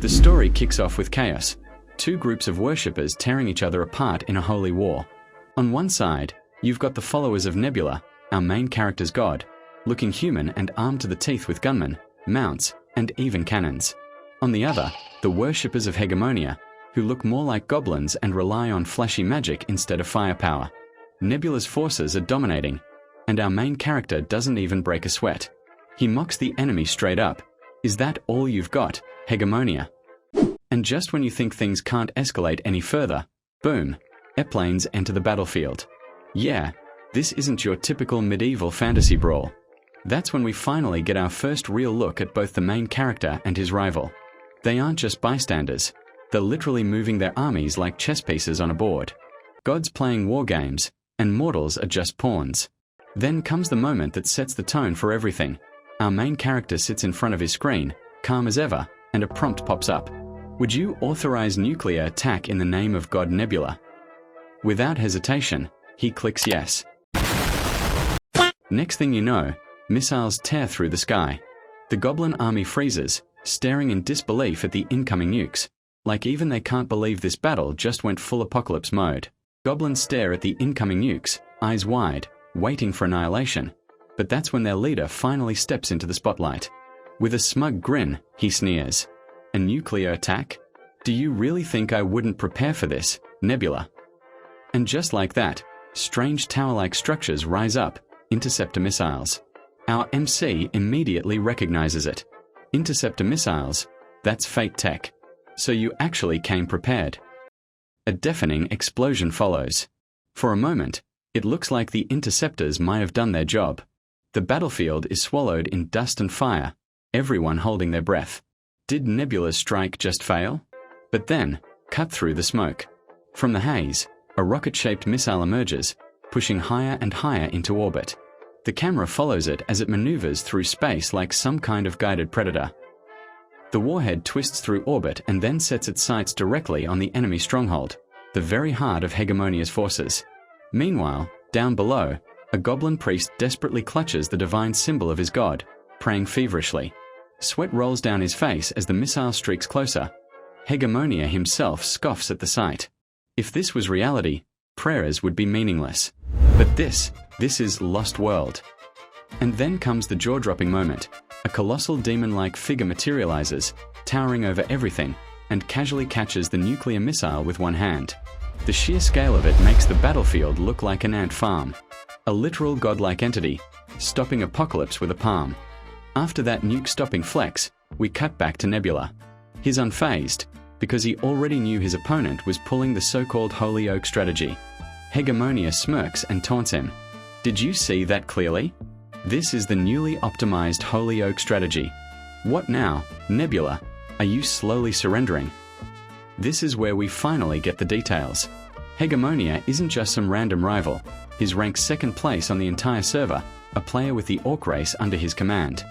The story kicks off with chaos. Two groups of worshippers tearing each other apart in a holy war. On one side, you've got the followers of Nebula, our main character's god, looking human and armed to the teeth with gunmen, mounts, and even cannons. On the other, the worshippers of Hegemonia, who look more like goblins and rely on flashy magic instead of firepower. Nebula's forces are dominating, and our main character doesn't even break a sweat. He mocks the enemy straight up. Is that all you've got, Hegemonia? And just when you think things can't escalate any further, boom, airplanes enter the battlefield. Yeah, this isn't your typical medieval fantasy brawl. That's when we finally get our first real look at both the main character and his rival. They aren't just bystanders. They're literally moving their armies like chess pieces on a board. Gods playing war games, and mortals are just pawns. Then comes the moment that sets the tone for everything. Our main character sits in front of his screen, calm as ever, and a prompt pops up. Would you authorize nuclear attack in the name of God Nebula? Without hesitation, he clicks yes. Next thing you know, missiles tear through the sky. The goblin army freezes, staring in disbelief at the incoming nukes. Like even they can't believe this battle just went full apocalypse mode. Goblins stare at the incoming nukes, eyes wide, waiting for annihilation. But that's when their leader finally steps into the spotlight. With a smug grin, he sneers. A nuclear attack? Do you really think I wouldn't prepare for this, Nebula? And just like that, strange tower-like structures rise up, interceptor missiles. Our MC immediately recognizes it. Interceptor missiles, that's fake tech. So you actually came prepared. A deafening explosion follows. For a moment, it looks like the interceptors might have done their job. The battlefield is swallowed in dust and fire, everyone holding their breath. Did Nebula's strike just fail? But then, cut through the smoke. From the haze, a rocket-shaped missile emerges, pushing higher and higher into orbit. The camera follows it as it maneuvers through space like some kind of guided predator. The warhead twists through orbit and then sets its sights directly on the enemy stronghold, the very heart of Hegemonia's forces. Meanwhile, down below, a goblin priest desperately clutches the divine symbol of his god, praying feverishly. Sweat rolls down his face as the missile streaks closer. Hegemonia himself scoffs at the sight. If this was reality, prayers would be meaningless. But this is Lost World. And then comes the jaw-dropping moment. A colossal demon-like figure materializes, towering over everything, and casually catches the nuclear missile with one hand. The sheer scale of it makes the battlefield look like an ant farm. A literal godlike entity, stopping apocalypse with a palm. After that nuke-stopping flex, we cut back to Nebula. He's unfazed, because he already knew his opponent was pulling the so-called Holy Oak strategy. Hegemonia smirks and taunts him. Did you see that clearly? This is the newly optimized Holy Oak strategy. What now, Nebula? Are you slowly surrendering? This is where we finally get the details. Hegemonia isn't just some random rival. He's ranked second place on the entire server, a player with the orc race under his command.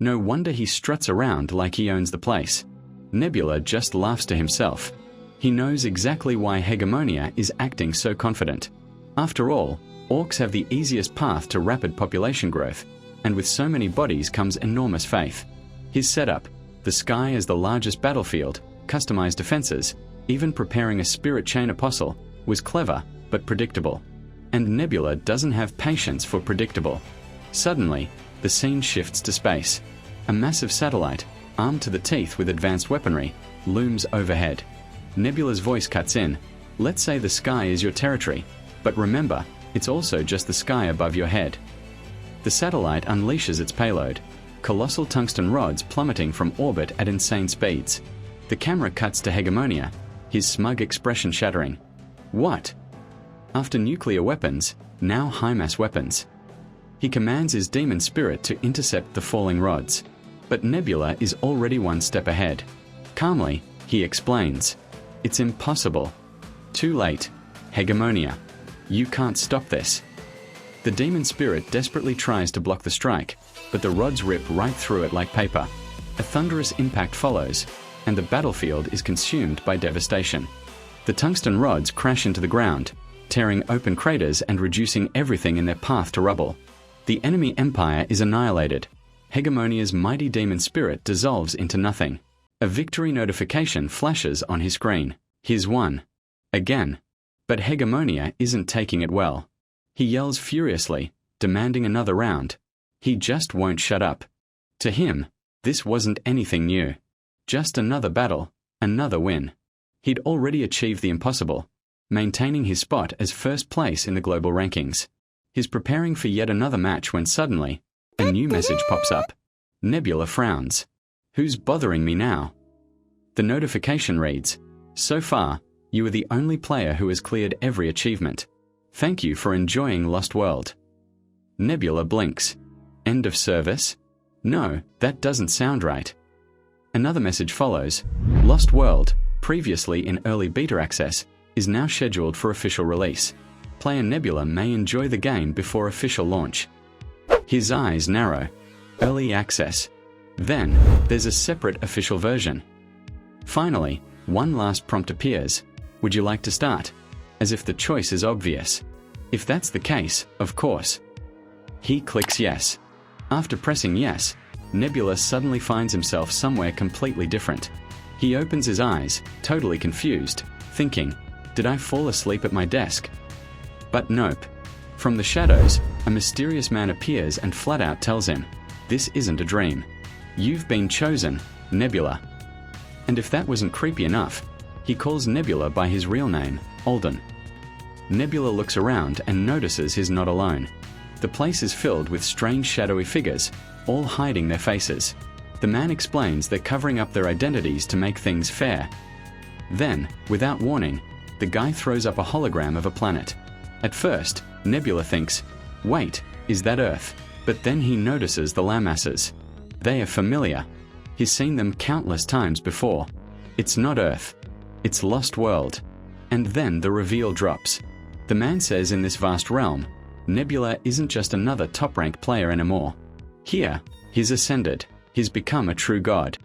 No wonder he struts around like he owns the place. Nebula just laughs to himself. He knows exactly why Hegemonia is acting so confident. After all, orcs have the easiest path to rapid population growth, and with so many bodies comes enormous faith. His setup, the sky as the largest battlefield, customized defenses, even preparing a spirit chain apostle, was clever but predictable. And Nebula doesn't have patience for predictable. Suddenly, the scene shifts to space. A massive satellite, armed to the teeth with advanced weaponry, looms overhead. Nebula's voice cuts in. Let's say the sky is your territory, but remember, it's also just the sky above your head. The satellite unleashes its payload, colossal tungsten rods plummeting from orbit at insane speeds. The camera cuts to Hegemonia, his smug expression shattering. What? After nuclear weapons, now high-mass weapons. He commands his demon spirit to intercept the falling rods. But Nebula is already one step ahead. Calmly, he explains. It's impossible. Too late. Hegemonia. You can't stop this. The demon spirit desperately tries to block the strike, but the rods rip right through it like paper. A thunderous impact follows, and the battlefield is consumed by devastation. The tungsten rods crash into the ground, tearing open craters and reducing everything in their path to rubble. The enemy empire is annihilated. Hegemonia's mighty demon spirit dissolves into nothing. A victory notification flashes on his screen. He's won. Again. But Hegemonia isn't taking it well. He yells furiously, demanding another round. He just won't shut up. To him, this wasn't anything new. Just another battle, another win. He'd already achieved the impossible, maintaining his spot as first place in the global rankings. He's preparing for yet another match when suddenly, a new message pops up. Nebula frowns. Who's bothering me now? The notification reads, "So far, you are the only player who has cleared every achievement. Thank you for enjoying Lost World." Nebula blinks. End of service? No, that doesn't sound right. Another message follows. Lost World, previously in early beta access, is now scheduled for official release. Player Nebula may enjoy the game before official launch. His eyes narrow. Early access. Then, there's a separate official version. Finally, one last prompt appears. Would you like to start? As if the choice is obvious. If that's the case, of course. He clicks yes. After pressing yes, Nebula suddenly finds himself somewhere completely different. He opens his eyes, totally confused, thinking, did I fall asleep at my desk? But nope. From the shadows, a mysterious man appears and flat out tells him, this isn't a dream. You've been chosen, Nebula. And if that wasn't creepy enough, he calls Nebula by his real name, Alden. Nebula looks around and notices he's not alone. The place is filled with strange shadowy figures, all hiding their faces. The man explains they're covering up their identities to make things fair. Then, without warning, the guy throws up a hologram of a planet. At first, Nebula thinks, wait, is that Earth? But then he notices the landmasses. They are familiar. He's seen them countless times before. It's not Earth. It's Lost World. And then the reveal drops. The man says in this vast realm, Nebula isn't just another top-ranked player anymore. Here, he's ascended. He's become a true god.